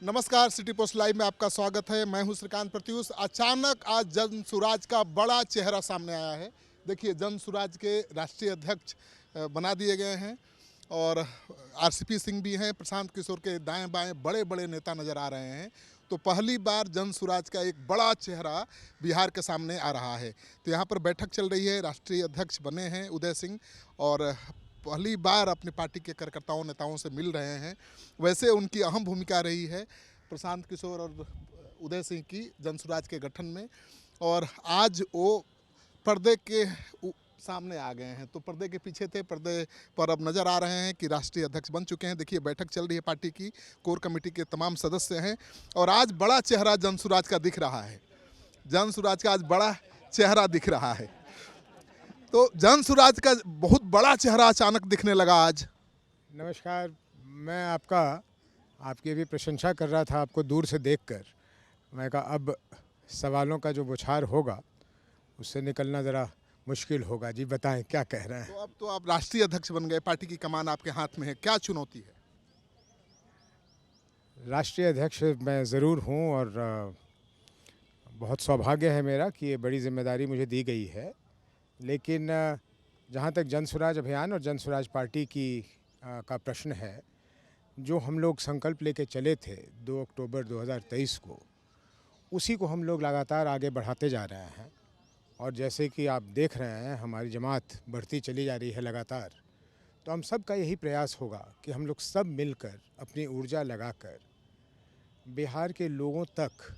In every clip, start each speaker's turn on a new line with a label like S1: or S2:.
S1: नमस्कार, city post live में आपका स्वागत है। मैं हूं श्रीकांत प्रत्युष। अचानक आज जन सुराज का बड़ा चेहरा सामने आया है। देखिए, जन सुराज के राष्ट्रीय अध्यक्ष बना दिए गए हैं और आरसीपी सिंह भी हैं। प्रशांत किशोर के दाएं बाएं बड़े बड़े नेता नज़र आ रहे हैं। तो पहली बार जन सुराज का एक बड़ा चेहरा बिहार के सामने आ रहा है। तो यहाँ पर बैठक चल रही है। राष्ट्रीय अध्यक्ष बने हैं उदय सिंह और पहली बार अपनी पार्टी के कार्यकर्ताओं नेताओं से मिल रहे हैं। वैसे उनकी अहम भूमिका रही है प्रशांत किशोर और उदय सिंह की जन सुराज के गठन में, और आज वो पर्दे के सामने आ गए हैं। तो पर्दे के पीछे थे, पर्दे पर अब नज़र आ रहे हैं कि राष्ट्रीय अध्यक्ष बन चुके हैं। देखिए, बैठक चल रही है, पार्टी की कोर कमेटी के तमाम सदस्य हैं और आज बड़ा चेहरा जन सुराज का दिख रहा है। जन सुराज का आज बड़ा चेहरा दिख रहा है। तो जन सुराज का बहुत बड़ा चेहरा अचानक दिखने लगा आज।
S2: नमस्कार। मैं आपकी भी प्रशंसा कर रहा था, आपको दूर से देखकर। मैं कहा अब सवालों का जो बौछार होगा उससे निकलना ज़रा मुश्किल होगा। जी बताएं, क्या कह रहे हैं?
S1: तो अब तो आप राष्ट्रीय अध्यक्ष बन गए, पार्टी की कमान आपके हाथ में है, क्या चुनौती है?
S2: राष्ट्रीय अध्यक्ष मैं ज़रूर हूं और बहुत सौभाग्य है मेरा कि ये बड़ी जिम्मेदारी मुझे दी गई है। लेकिन जहाँ तक जन स्वराज अभियान और जन स्वराज पार्टी का प्रश्न है, जो हम लोग संकल्प लेके चले थे 2 अक्टूबर 2023 को, उसी को हम लोग लगातार आगे बढ़ाते जा रहे हैं। और जैसे कि आप देख रहे हैं, हमारी जमात बढ़ती चली जा रही है लगातार। तो हम सब का यही प्रयास होगा कि हम लोग सब मिलकर अपनी ऊर्जा लगाकर बिहार के लोगों तक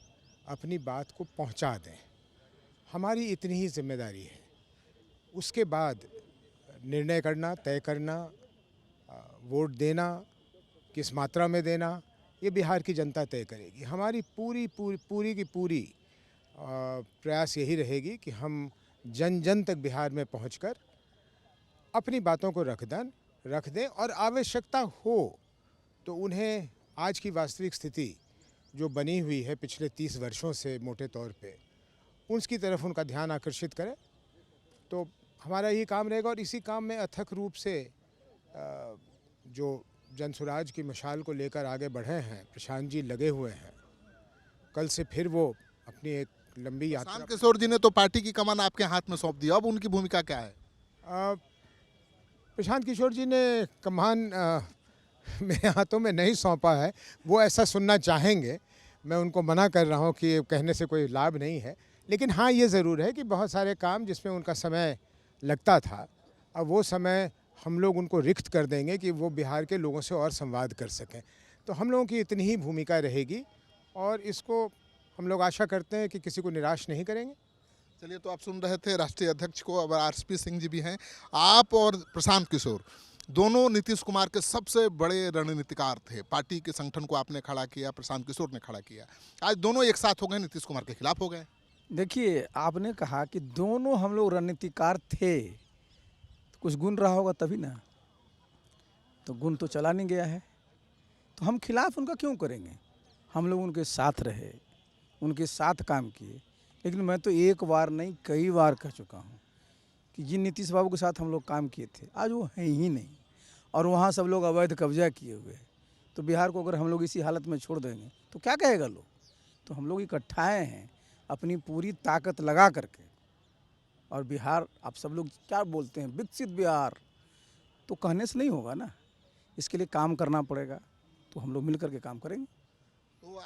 S2: अपनी बात को पहुंचा दें। हमारी इतनी ही जिम्मेदारी है। उसके बाद निर्णय करना, तय करना, वोट देना, किस मात्रा में देना, ये बिहार की जनता तय करेगी। हमारी पूरी की पूरी प्रयास यही रहेगी कि हम जन जन तक बिहार में पहुंचकर अपनी बातों को रख दें और आवश्यकता हो तो उन्हें आज की वास्तविक स्थिति जो बनी हुई है पिछले 30 वर्षों से मोटे तौर पे, उसकी तरफ उनका ध्यान आकर्षित करें। तो हमारा यही काम रहेगा और इसी काम में अथक रूप से जो जन सुराज की मशाल को लेकर आगे बढ़े हैं, प्रशांत जी लगे हुए हैं। कल से फिर वो अपनी एक लंबी यात्रा।
S1: प्रशांत किशोर जी ने तो पार्टी की कमान आपके हाथ में सौंप दी, अब उनकी भूमिका क्या है?
S2: प्रशांत किशोर जी ने कमान मेरे हाथों में नहीं सौंपा है। वो ऐसा सुनना चाहेंगे, मैं उनको मना कर रहा हूँ कि कहने से कोई लाभ नहीं है। लेकिन हाँ, ये ज़रूर है कि बहुत सारे काम जिसमें उनका समय लगता था, अब वो समय हम लोग उनको रिक्त कर देंगे कि वो बिहार के लोगों से और संवाद कर सकें। तो हम लोगों की इतनी ही भूमिका रहेगी और इसको हम लोग आशा करते हैं कि किसी को निराश नहीं करेंगे।
S1: चलिए, तो आप सुन रहे थे राष्ट्रीय अध्यक्ष को। अब आरसीपी सिंह जी भी हैं। आप और प्रशांत किशोर दोनों नीतीश कुमार के सबसे बड़े रणनीतिकार थे। पार्टी के संगठन को आपने खड़ा किया, प्रशांत किशोर ने खड़ा किया। आज दोनों एक साथ हो गए, नीतीश कुमार के खिलाफ हो गए।
S3: देखिए, आपने कहा कि दोनों हम लोग रणनीतिकार थे, तो कुछ गुण रहा होगा तभी ना। तो गुण तो चला नहीं गया है, तो हम खिलाफ उनका क्यों करेंगे? हम लोग उनके साथ रहे, उनके साथ काम किए। लेकिन मैं तो एक बार नहीं कई बार कह चुका हूँ कि जिन नीतीश बाबू के साथ हम लोग काम किए थे, आज वो हैं ही नहीं और वहाँ सब लोग अवैध कब्जा किए हुए हैं। तो बिहार को अगर हम लोग इसी हालत में छोड़ देंगे तो क्या कहेगा लोग? तो हम लोग इकट्ठाए हैं अपनी पूरी ताकत लगा करके। और बिहार, आप सब लोग क्या बोलते हैं, विकसित बिहार, तो कहने से नहीं होगा ना। इसके लिए काम करना पड़ेगा, तो हम लोग मिल करके काम करेंगे।
S1: तो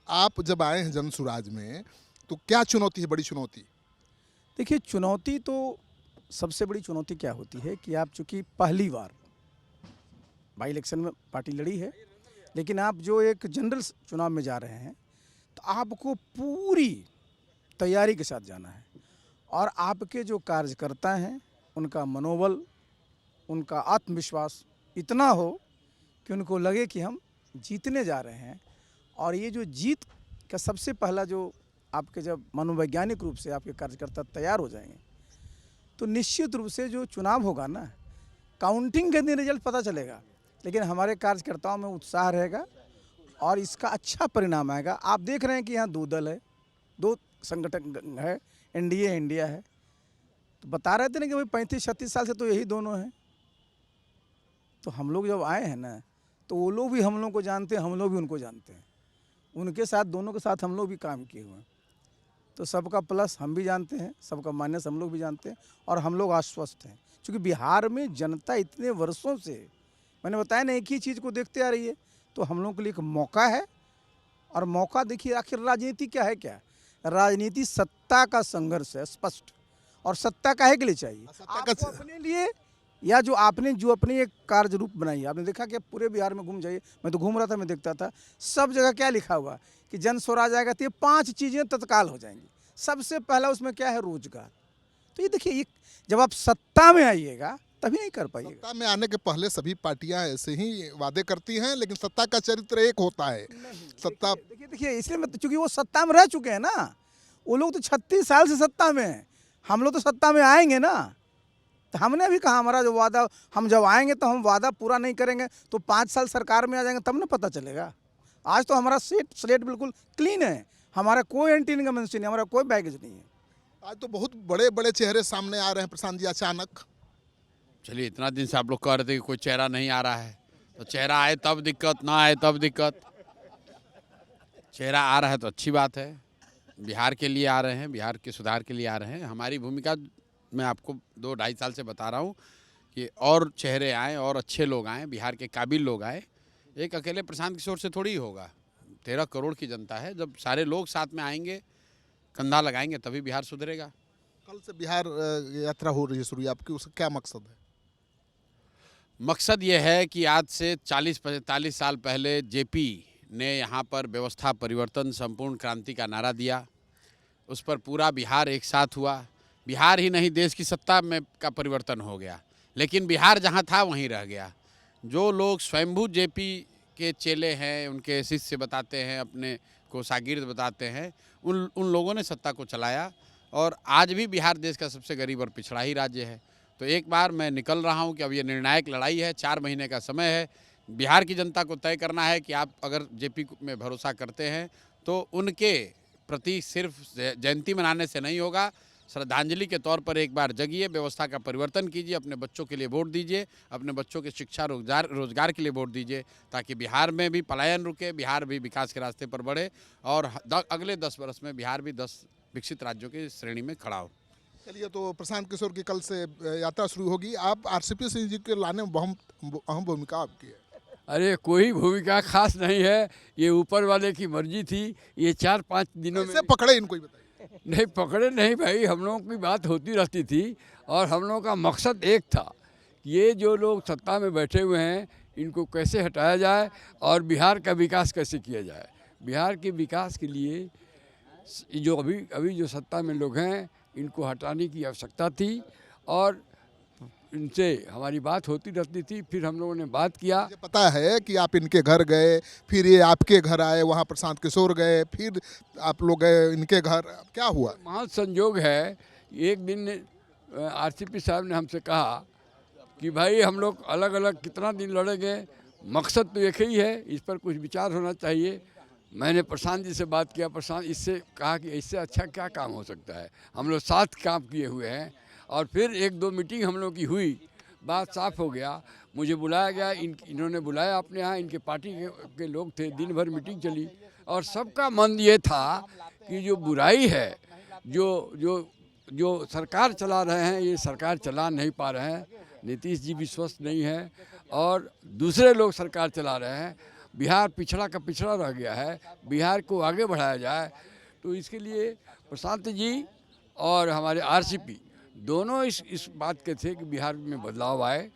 S1: आप जब आए हैं जन सुराज में, तो क्या चुनौती है, बड़ी चुनौती?
S3: देखिए, चुनौती तो सबसे बड़ी चुनौती क्या होती है कि आप चूँकि पहली बार बाई इलेक्शन में पार्टी लड़ी है, लेकिन आप जो एक जनरल चुनाव में जा रहे हैं, तो आपको पूरी तैयारी के साथ जाना है और आपके जो कार्यकर्ता हैं उनका मनोबल, उनका आत्मविश्वास इतना हो कि उनको लगे कि हम जीतने जा रहे हैं। और ये जो जीत का सबसे पहला जो आपके जब मनोवैज्ञानिक रूप से आपके कार्यकर्ता तैयार हो जाएंगे, तो निश्चित रूप से जो चुनाव होगा ना, काउंटिंग के दिन रिजल्ट पता चलेगा, लेकिन हमारे कार्यकर्ताओं में उत्साह रहेगा और इसका अच्छा परिणाम आएगा। आप देख रहे हैं कि यहाँ 2 दल है, 2 संगठन है, एनडीए इंडिया है। तो बता रहे थे ना कि भाई 35-36 साल से तो यही दोनों हैं। तो हम लोग जब आए हैं ना, तो वो लोग भी हम लोग को जानते हैं, हम लोग भी उनको जानते हैं। उनके साथ, दोनों के साथ हम लोग भी काम किए हुए हैं। तो सबका प्लस हम भी जानते हैं, सबका माइनस हम लोग भी जानते हैं, और हम लोग आश्वस्त हैं क्योंकि बिहार में जनता इतने वर्षों से, मैंने बताया ना, एक ही चीज़ को देखते आ रही है। तो हम लोगों के लिए एक मौका है, और मौका देखिए, आखिर राजनीति क्या है? क्या राजनीति? सत्ता का संघर्ष है, स्पष्ट। और सत्ता काहे के लिए चाहिए?
S1: सत्ता का
S3: आपको अपने लिए, या जो आपने जो अपनी एक कार्य रूप बनाई है। आपने देखा कि पूरे बिहार में घूम जाइए, मैं तो घूम रहा था, मैं देखता था सब जगह क्या लिखा हुआ कि जन स्वराज आएगा तो ये 5 चीज़ें तत्काल हो जाएंगी। सबसे पहला उसमें क्या है? रोजगार। तो ये देखिए, ये जब आप सत्ता में आइएगा तभी नहीं कर पाइएगा।
S1: सत्ता में आने के पहले सभी पार्टियां ऐसे ही वादे करती हैं, लेकिन सत्ता का चरित्र एक होता है। सत्ता
S3: देखिए इसलिए मैं, चूंकि वो सत्ता में रह चुके हैं ना, वो लोग तो 36 साल से सत्ता में हैं। हम लोग तो सत्ता में आएंगे ना, तो हमने भी कहा हमारा जो वादा, हम जब आएंगे तो हम वादा पूरा नहीं करेंगे तो 5 साल सरकार में आ जाएंगे, तब ना पता चलेगा। आज तो हमारा स्लेट बिल्कुल क्लीन है, हमारा कोई एंटी इनकम्बेंसी नहीं, हमारा कोई बैगेज नहीं है।
S1: आज तो बहुत बड़े बड़े चेहरे सामने आ रहे हैं प्रशांत जी, अचानक।
S4: चलिए, इतना दिन से आप लोग कह रहे थे कि कोई चेहरा नहीं आ रहा है, तो चेहरा आए तब दिक्कत, ना आए तब दिक्कत। चेहरा आ रहा है तो अच्छी बात है। बिहार के लिए आ रहे हैं, बिहार के सुधार के लिए आ रहे हैं। हमारी भूमिका मैं आपको 2-2.5 साल से बता रहा हूँ कि और चेहरे आएँ और अच्छे लोग आएँ, बिहार के काबिल लोग आए। एक अकेले प्रशांत किशोर से थोड़ी ही होगा। 13 करोड़ की जनता है, जब सारे लोग साथ में आएंगे, कंधा लगाएंगे, तभी बिहार सुधरेगा।
S1: कल से बिहार यात्रा हो रही है शुरू, आपकी उसका क्या मकसद है?
S4: मकसद ये है कि आज से 40-45 साल पहले जेपी ने यहाँ पर व्यवस्था परिवर्तन, संपूर्ण क्रांति का नारा दिया। उस पर पूरा बिहार एक साथ हुआ। बिहार ही नहीं, देश की सत्ता में का परिवर्तन हो गया, लेकिन बिहार जहाँ था वहीं रह गया। जो लोग स्वयंभू जेपी के चेले हैं, उनके शिष्य बताते हैं, अपने को शागिर्द बताते हैं, उन लोगों ने सत्ता को चलाया। और आज भी बिहार देश का सबसे गरीब और पिछड़ा ही राज्य है। तो एक बार मैं निकल रहा हूं कि अब ये निर्णायक लड़ाई है, 4 महीने का समय है। बिहार की जनता को तय करना है कि आप अगर जेपी में भरोसा करते हैं तो उनके प्रति सिर्फ जयंती मनाने से नहीं होगा, श्रद्धांजलि के तौर पर एक बार जगिए, व्यवस्था का परिवर्तन कीजिए, अपने बच्चों के लिए वोट दीजिए, अपने बच्चों के शिक्षा रोजगार के लिए वोट दीजिए, ताकि बिहार में भी पलायन रुके, बिहार भी विकास के रास्ते पर बढ़े और अगले 10 वर्ष में बिहार भी 10 विकसित राज्यों की श्रेणी में खड़ा हो।
S1: चलिए, तो प्रशांत किशोर की कल से यात्रा शुरू होगी। आप आरसीपी सिंह जी के लाने में बहुत अहम भूमिका आपकी है।
S5: अरे कोई भूमिका खास नहीं है, ये ऊपर वाले की मर्जी थी। ये 4-5 दिनों
S1: कैसे
S5: में
S1: पकड़े इनको, बताइए।
S5: नहीं पकड़े नहीं भाई, हम लोगों की बात होती रहती थी और हम लोगों का मकसद एक था, ये जो लोग सत्ता में बैठे हुए हैं इनको कैसे हटाया जाए और बिहार का विकास कैसे किया जाए। बिहार के विकास के लिए जो अभी जो सत्ता में लोग हैं इनको हटाने की आवश्यकता थी और इनसे हमारी बात होती रहती थी। फिर हम लोगों ने बात किया।
S1: मुझे पता है कि आप इनके घर गए, फिर ये आपके घर आए, वहाँ प्रशांत किशोर गए, फिर आप लोग गए इनके घर, क्या हुआ?
S5: महान संयोग है, एक दिन आरसीपी साहब ने हमसे कहा कि भाई हम लोग अलग अलग कितना दिन लड़ेंगे, मकसद तो एक ही है, इस पर कुछ विचार होना चाहिए। मैंने प्रशांत जी से बात किया, प्रशांत इससे कहा कि इससे अच्छा क्या काम हो सकता है, हम लोग साथ काम किए हुए हैं। और फिर 1-2 मीटिंग हम लोग की हुई, बात साफ हो गया। मुझे बुलाया गया, इन्होंने बुलाया अपने यहाँ, इनके पार्टी के लोग थे, दिन भर मीटिंग चली और सबका मन ये था कि जो बुराई है, जो सरकार चला रहे हैं, ये सरकार चला नहीं पा रहे हैं, नीतीश जी विश्वस्त नहीं है और दूसरे लोग सरकार चला रहे हैं, बिहार पिछड़ा का पिछड़ा रह गया है, बिहार को आगे बढ़ाया जाए। तो इसके लिए प्रशांत जी और हमारे आरसीपी दोनों इस बात के थे कि बिहार में बदलाव आए।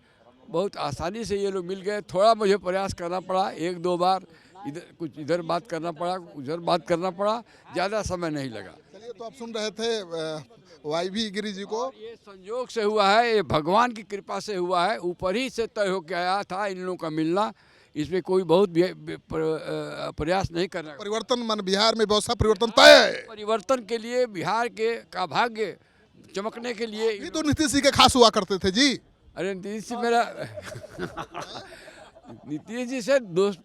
S5: बहुत आसानी से ये लोग मिल गए। थोड़ा मुझे प्रयास करना पड़ा, 1-2 बार इधर बात करना पड़ा, उधर बात करना पड़ा, ज़्यादा समय नहीं लगा।
S1: चलिए, तो आप सुन रहे थे वाईवी गिरी जी को।
S5: ये संयोग से हुआ है, ये भगवान की कृपा से हुआ है, ऊपर ही से तय होकर आया था इन लोगों का मिलना। इसमें कोई बहुत प्रयास नहीं करना।
S1: परिवर्तन मन बिहार में व्यवस्था परिवर्तन तय है।
S5: परिवर्तन के लिए बिहार का भाग्य चमकने के लिए।
S1: ये तो नीतीश जी के खास हुआ करते थे जी।
S5: अरे नीतीश जी मेरा नीतीश जी से दोस्त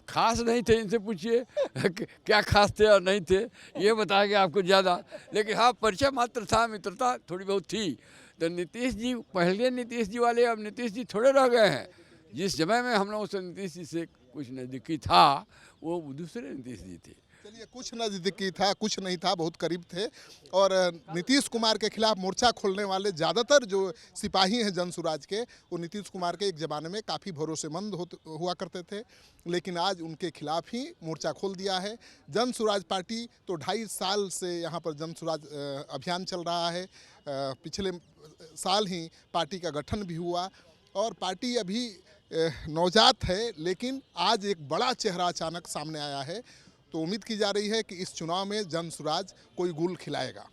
S5: खास नहीं थे, इनसे पूछिए क्या खास थे और नहीं थे, ये बताएंगे आपको ज़्यादा। लेकिन हाँ, परिचय मात्र था, मित्रता थोड़ी बहुत थी। तो नीतीश जी पहले नीतीश जी वाले अब नीतीश जी थोड़े रह गए हैं। जिस समय में हम लोगों से नीतीश जी से कुछ नज़दीकी था वो दूसरे नीतीश जी थे।
S1: चलिए, कुछ नज़दीकी था, कुछ नहीं था, बहुत करीब थे। और नीतीश कुमार के खिलाफ मोर्चा खोलने वाले ज़्यादातर जो सिपाही हैं जनसुराज के, वो नीतीश कुमार के एक ज़माने में काफ़ी भरोसेमंद हुआ करते थे, लेकिन आज उनके खिलाफ ही मोर्चा खोल दिया है। जनसुराज पार्टी तो 2.5 साल से यहाँ पर जनसुराज अभियान चल रहा है। पिछले साल ही पार्टी का गठन भी हुआ और पार्टी अभी नवजात है, लेकिन आज एक बड़ा चेहरा अचानक सामने आया है। तो उम्मीद की जा रही है कि इस चुनाव में जनसुराज कोई गुल खिलाएगा।